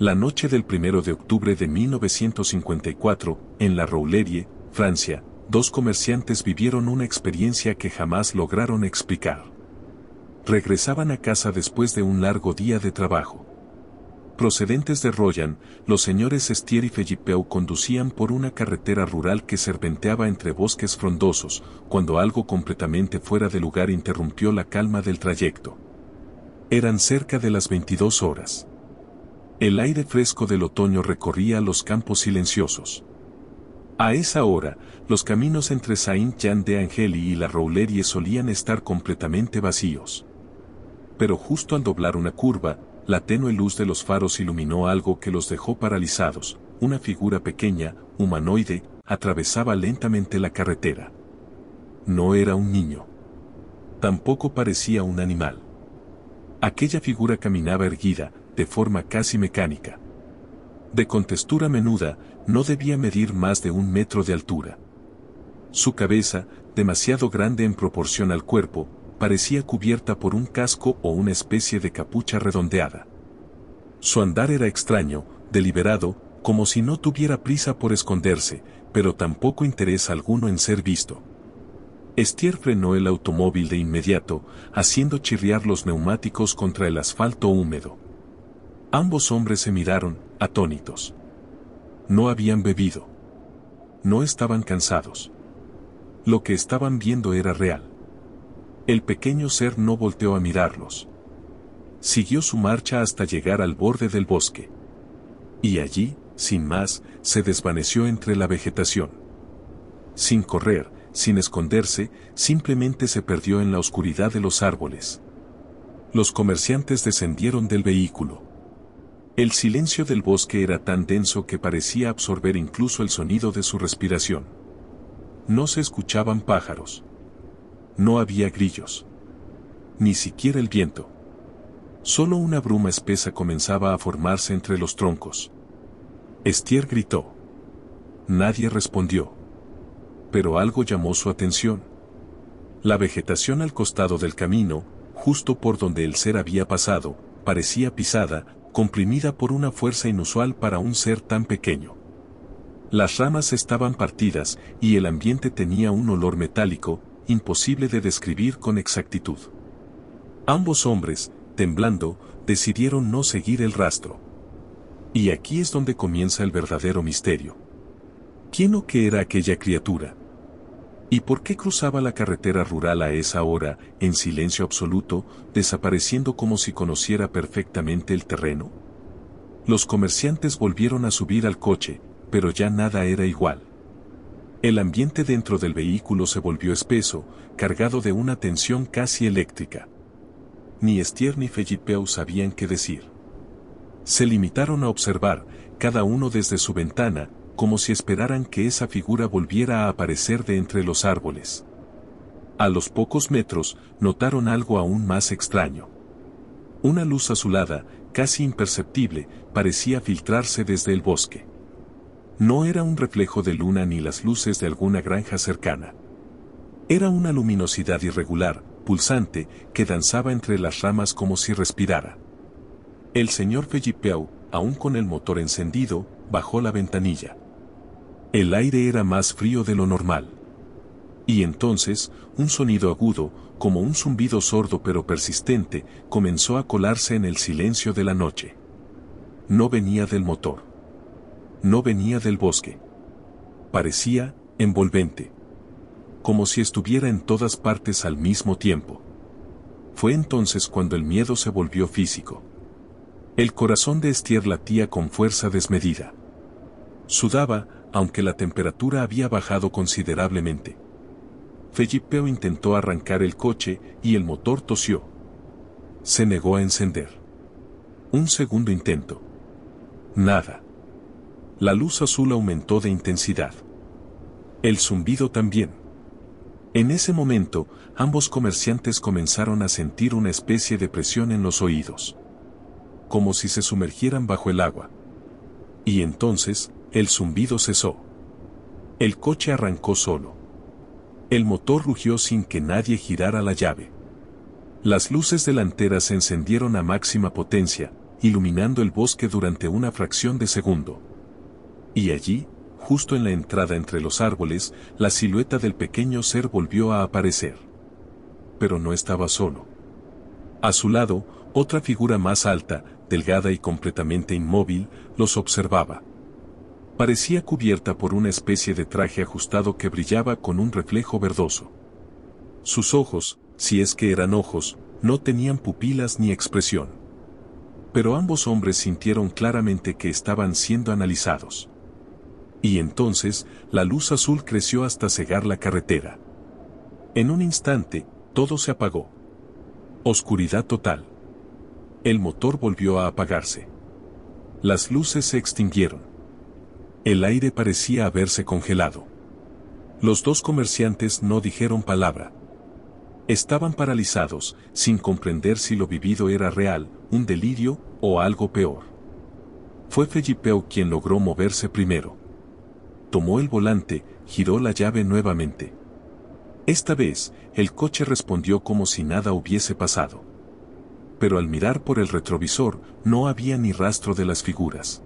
La noche del 1 de octubre de 1954, en La Roulerie, Francia, dos comerciantes vivieron una experiencia que jamás lograron explicar. Regresaban a casa después de un largo día de trabajo. Procedentes de Royan, los señores Estier y Felipeau conducían por una carretera rural que serpenteaba entre bosques frondosos, cuando algo completamente fuera de lugar interrumpió la calma del trayecto. Eran cerca de las 22 horas. El aire fresco del otoño recorría los campos silenciosos. A esa hora, los caminos entre Saint-Jean-d'Angely y La Roulerie solían estar completamente vacíos. Pero justo al doblar una curva, la tenue luz de los faros iluminó algo que los dejó paralizados. Una figura pequeña, humanoide, atravesaba lentamente la carretera. No era un niño. Tampoco parecía un animal. Aquella figura caminaba erguida, de forma casi mecánica. De contextura menuda, no debía medir más de 1 metro de altura. Su cabeza, demasiado grande en proporción al cuerpo, parecía cubierta por un casco o una especie de capucha redondeada. Su andar era extraño, deliberado, como si no tuviera prisa por esconderse, pero tampoco interés alguno en ser visto. Estier frenó el automóvil de inmediato, haciendo chirriar los neumáticos contra el asfalto húmedo. Ambos hombres se miraron, atónitos. No habían bebido. No estaban cansados. Lo que estaban viendo era real. El pequeño ser no volteó a mirarlos. Siguió su marcha hasta llegar al borde del bosque. Y allí, sin más, se desvaneció entre la vegetación. Sin correr, sin esconderse, simplemente se perdió en la oscuridad de los árboles. Los comerciantes descendieron del vehículo. El silencio del bosque era tan denso que parecía absorber incluso el sonido de su respiración. No se escuchaban pájaros. No había grillos. Ni siquiera el viento. Solo una bruma espesa comenzaba a formarse entre los troncos. Estier gritó. Nadie respondió. Pero algo llamó su atención. La vegetación al costado del camino, justo por donde el ser había pasado, parecía pisada, comprimida por una fuerza inusual para un ser tan pequeño. Las ramas estaban partidas y el ambiente tenía un olor metálico, imposible de describir con exactitud. Ambos hombres, temblando, decidieron no seguir el rastro. Y aquí es donde comienza el verdadero misterio. ¿Quién o qué era aquella criatura? ¿Y por qué cruzaba la carretera rural a esa hora, en silencio absoluto, desapareciendo como si conociera perfectamente el terreno? Los comerciantes volvieron a subir al coche, pero ya nada era igual. El ambiente dentro del vehículo se volvió espeso, cargado de una tensión casi eléctrica. Ni Estier ni Felipeau sabían qué decir. Se limitaron a observar, cada uno desde su ventana, como si esperaran que esa figura volviera a aparecer de entre los árboles. A los pocos metros, notaron algo aún más extraño. Una luz azulada, casi imperceptible, parecía filtrarse desde el bosque. No era un reflejo de luna ni las luces de alguna granja cercana. Era una luminosidad irregular, pulsante, que danzaba entre las ramas como si respirara. El señor Felipeau, aún con el motor encendido, bajó la ventanilla. El aire era más frío de lo normal. Y entonces, un sonido agudo, como un zumbido sordo pero persistente, comenzó a colarse en el silencio de la noche. No venía del motor. No venía del bosque. Parecía envolvente. Como si estuviera en todas partes al mismo tiempo. Fue entonces cuando el miedo se volvió físico. El corazón de Estier latía con fuerza desmedida. Sudaba, aunque la temperatura había bajado considerablemente. Felipeau intentó arrancar el coche y el motor tosió. Se negó a encender. Un segundo intento. Nada. La luz azul aumentó de intensidad. El zumbido también. En ese momento, ambos comerciantes comenzaron a sentir una especie de presión en los oídos. Como si se sumergieran bajo el agua. Y entonces, el zumbido cesó. El coche arrancó solo. El motor rugió sin que nadie girara la llave. Las luces delanteras se encendieron a máxima potencia, iluminando el bosque durante una fracción de segundo. Y allí, justo en la entrada entre los árboles, la silueta del pequeño ser volvió a aparecer. Pero no estaba solo. A su lado, otra figura más alta, delgada y completamente inmóvil, los observaba. Parecía cubierta por una especie de traje ajustado que brillaba con un reflejo verdoso. Sus ojos, si es que eran ojos, no tenían pupilas ni expresión. Pero ambos hombres sintieron claramente que estaban siendo analizados. Y entonces, la luz azul creció hasta cegar la carretera. En un instante, todo se apagó. Oscuridad total. El motor volvió a apagarse. Las luces se extinguieron. El aire parecía haberse congelado. Los dos comerciantes no dijeron palabra. Estaban paralizados, sin comprender si lo vivido era real, un delirio, o algo peor. Fue Felippeu quien logró moverse primero. Tomó el volante, giró la llave nuevamente. Esta vez, el coche respondió como si nada hubiese pasado. Pero al mirar por el retrovisor, no había ni rastro de las figuras.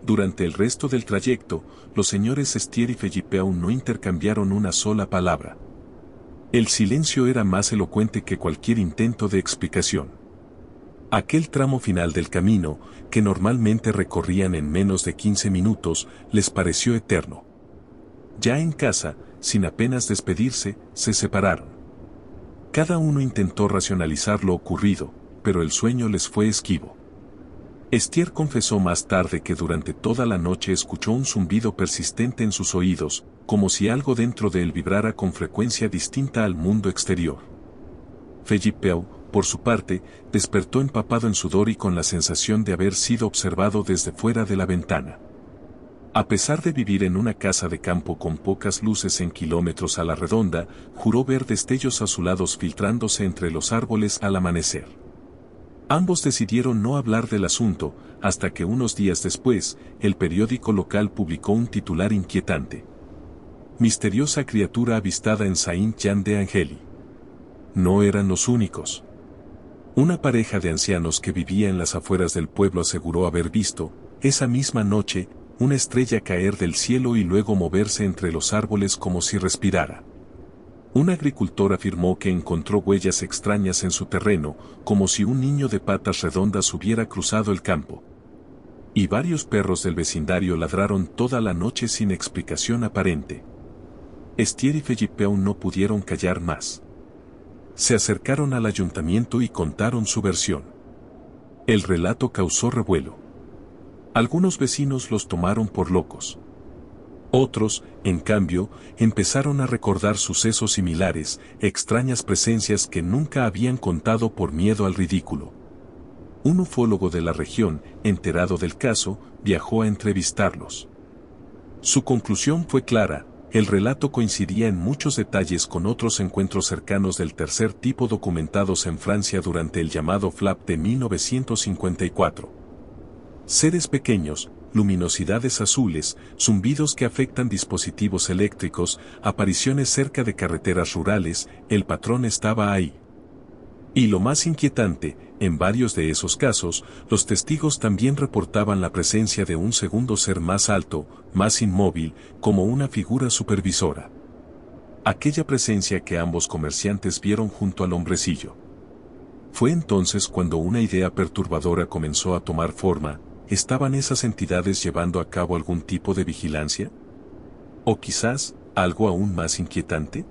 Durante el resto del trayecto, los señores Estier y Felippeu no intercambiaron una sola palabra. El silencio era más elocuente que cualquier intento de explicación. Aquel tramo final del camino, que normalmente recorrían en menos de 15 minutos, les pareció eterno. Ya en casa, sin apenas despedirse, se separaron. Cada uno intentó racionalizar lo ocurrido, pero el sueño les fue esquivo. Estier confesó más tarde que durante toda la noche escuchó un zumbido persistente en sus oídos, como si algo dentro de él vibrara con frecuencia distinta al mundo exterior. Felippeu, por su parte, despertó empapado en sudor y con la sensación de haber sido observado desde fuera de la ventana. A pesar de vivir en una casa de campo con pocas luces en kilómetros a la redonda, juró ver destellos azulados filtrándose entre los árboles al amanecer. Ambos decidieron no hablar del asunto, hasta que unos días después, el periódico local publicó un titular inquietante. Misteriosa criatura avistada en Saint-Jean-de-Angély. No eran los únicos. Una pareja de ancianos que vivía en las afueras del pueblo aseguró haber visto, esa misma noche, una estrella caer del cielo y luego moverse entre los árboles como si respirara. Un agricultor afirmó que encontró huellas extrañas en su terreno, como si un niño de patas redondas hubiera cruzado el campo. Y varios perros del vecindario ladraron toda la noche sin explicación aparente. Estier y Felippeu no pudieron callar más. Se acercaron al ayuntamiento y contaron su versión. El relato causó revuelo. Algunos vecinos los tomaron por locos. Otros, en cambio, empezaron a recordar sucesos similares, extrañas presencias que nunca habían contado por miedo al ridículo. Un ufólogo de la región, enterado del caso, viajó a entrevistarlos. Su conclusión fue clara, el relato coincidía en muchos detalles con otros encuentros cercanos del tercer tipo documentados en Francia durante el llamado FLAP de 1954. Seres pequeños, luminosidades azules, zumbidos que afectan dispositivos eléctricos, apariciones cerca de carreteras rurales, el patrón estaba ahí. Y lo más inquietante, en varios de esos casos, los testigos también reportaban la presencia de un segundo ser más alto, más inmóvil, como una figura supervisora. Aquella presencia que ambos comerciantes vieron junto al hombrecillo. Fue entonces cuando una idea perturbadora comenzó a tomar forma. ¿Estaban esas entidades llevando a cabo algún tipo de vigilancia? ¿O quizás, algo aún más inquietante?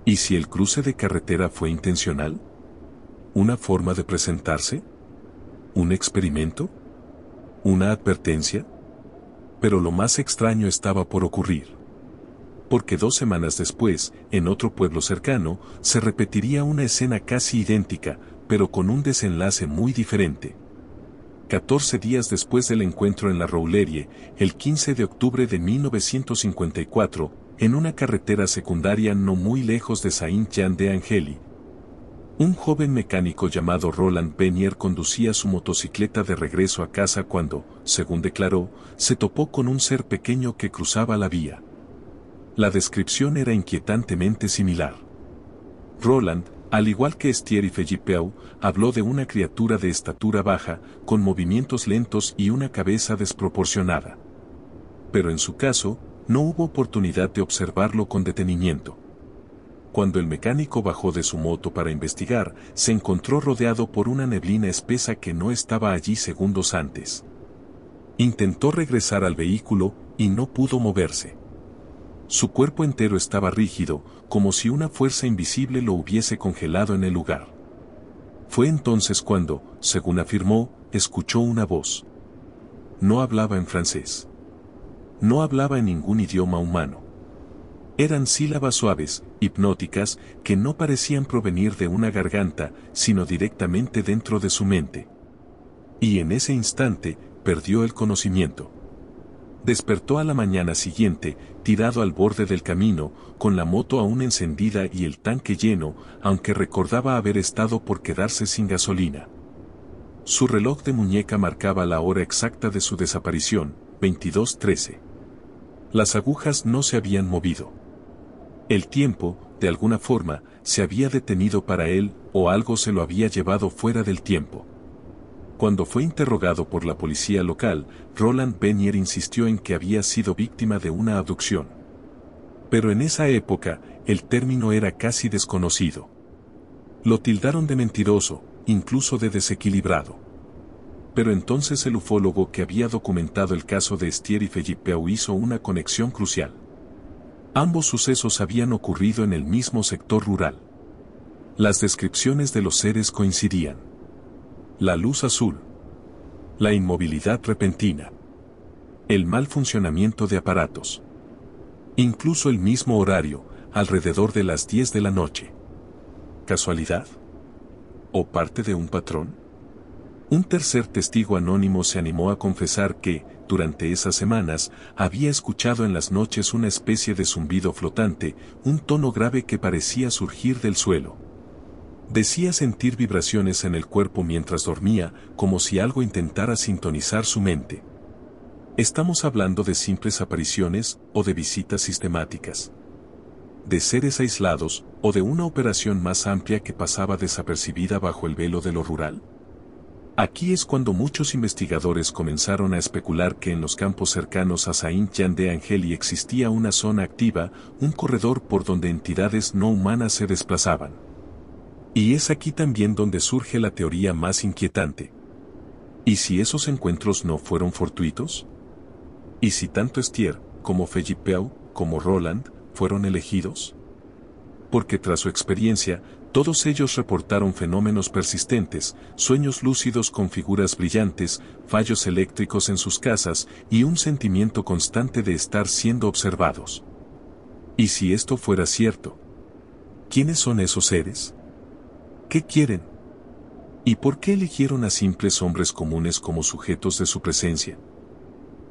¿Y si el cruce de carretera fue intencional? ¿Una forma de presentarse? ¿Un experimento? ¿Una advertencia? Pero lo más extraño estaba por ocurrir. Porque 2 semanas después, en otro pueblo cercano, se repetiría una escena casi idéntica, pero con un desenlace muy diferente. 14 días después del encuentro en la Roulerie, el 15 de octubre de 1954, en una carretera secundaria no muy lejos de Saint-Jean-de-Angély, un joven mecánico llamado Roland Penier conducía su motocicleta de regreso a casa cuando, según declaró, se topó con un ser pequeño que cruzaba la vía. La descripción era inquietantemente similar. Roland, Al igual que Estier y Felippeau, habló de una criatura de estatura baja, con movimientos lentos y una cabeza desproporcionada. Pero en su caso, no hubo oportunidad de observarlo con detenimiento. Cuando el mecánico bajó de su moto para investigar, se encontró rodeado por una neblina espesa que no estaba allí segundos antes. Intentó regresar al vehículo y no pudo moverse. Su cuerpo entero estaba rígido, como si una fuerza invisible lo hubiese congelado en el lugar. Fue entonces cuando, según afirmó, escuchó una voz. No hablaba en francés. No hablaba en ningún idioma humano. Eran sílabas suaves, hipnóticas, que no parecían provenir de una garganta, sino directamente dentro de su mente. Y en ese instante, perdió el conocimiento. Despertó a la mañana siguiente, tirado al borde del camino, con la moto aún encendida y el tanque lleno, aunque recordaba haber estado por quedarse sin gasolina. Su reloj de muñeca marcaba la hora exacta de su desaparición, 22:13. Las agujas no se habían movido. El tiempo, de alguna forma, se había detenido para él, o algo se lo había llevado fuera del tiempo. Cuando fue interrogado por la policía local, Roland Bennier insistió en que había sido víctima de una abducción. Pero en esa época, el término era casi desconocido. Lo tildaron de mentiroso, incluso de desequilibrado. Pero entonces el ufólogo que había documentado el caso de Estier y Felippeau hizo una conexión crucial. Ambos sucesos habían ocurrido en el mismo sector rural. Las descripciones de los seres coincidían. La luz azul. La inmovilidad repentina. El mal funcionamiento de aparatos. Incluso el mismo horario, alrededor de las 10 de la noche. ¿Casualidad? ¿O parte de un patrón? Un tercer testigo anónimo se animó a confesar que, durante esas semanas, había escuchado en las noches una especie de zumbido flotante, un tono grave que parecía surgir del suelo. Decía sentir vibraciones en el cuerpo mientras dormía, como si algo intentara sintonizar su mente. ¿Estamos hablando de simples apariciones o de visitas sistemáticas? ¿De seres aislados o de una operación más amplia que pasaba desapercibida bajo el velo de lo rural? Aquí es cuando muchos investigadores comenzaron a especular que en los campos cercanos a Saint-Jean-de-Angély existía una zona activa, un corredor por donde entidades no humanas se desplazaban. Y es aquí también donde surge la teoría más inquietante. ¿Y si esos encuentros no fueron fortuitos? ¿Y si tanto Estier, como Felippeau, como Roland, fueron elegidos? Porque tras su experiencia, todos ellos reportaron fenómenos persistentes, sueños lúcidos con figuras brillantes, fallos eléctricos en sus casas y un sentimiento constante de estar siendo observados. ¿Y si esto fuera cierto? ¿Quiénes son esos seres? ¿Qué quieren? ¿Y por qué eligieron a simples hombres comunes como sujetos de su presencia?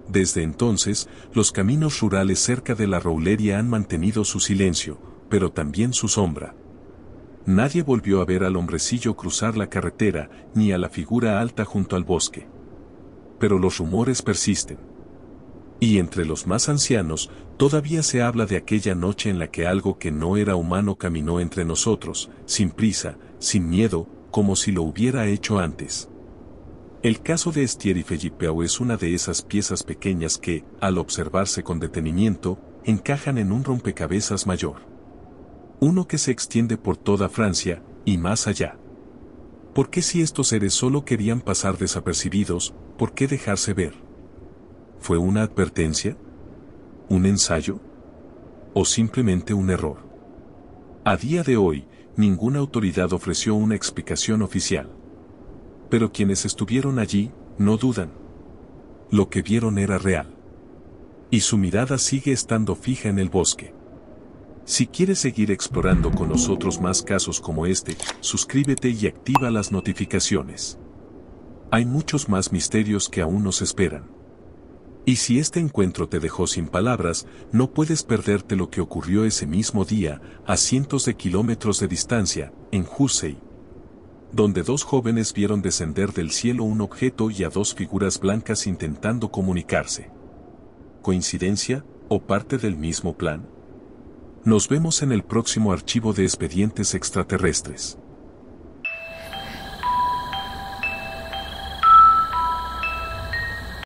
Desde entonces, los caminos rurales cerca de la Roulerie han mantenido su silencio, pero también su sombra. Nadie volvió a ver al hombrecillo cruzar la carretera, ni a la figura alta junto al bosque. Pero los rumores persisten. Y entre los más ancianos, todavía se habla de aquella noche en la que algo que no era humano caminó entre nosotros, sin prisa, sin miedo, como si lo hubiera hecho antes. El caso de Estier y Felippeau es una de esas piezas pequeñas que, al observarse con detenimiento, encajan en un rompecabezas mayor. Uno que se extiende por toda Francia, y más allá. ¿Por qué si estos seres solo querían pasar desapercibidos, por qué dejarse ver? ¿Fue una advertencia? ¿Un ensayo? ¿O simplemente un error? A día de hoy, ninguna autoridad ofreció una explicación oficial. Pero quienes estuvieron allí, no dudan. Lo que vieron era real. Y su mirada sigue estando fija en el bosque. Si quieres seguir explorando con nosotros más casos como este, suscríbete y activa las notificaciones. Hay muchos más misterios que aún nos esperan. Y si este encuentro te dejó sin palabras, no puedes perderte lo que ocurrió ese mismo día, a cientos de kilómetros de distancia, en Jussey, donde dos jóvenes vieron descender del cielo un objeto y a dos figuras blancas intentando comunicarse. ¿Coincidencia, o parte del mismo plan? Nos vemos en el próximo archivo de expedientes extraterrestres.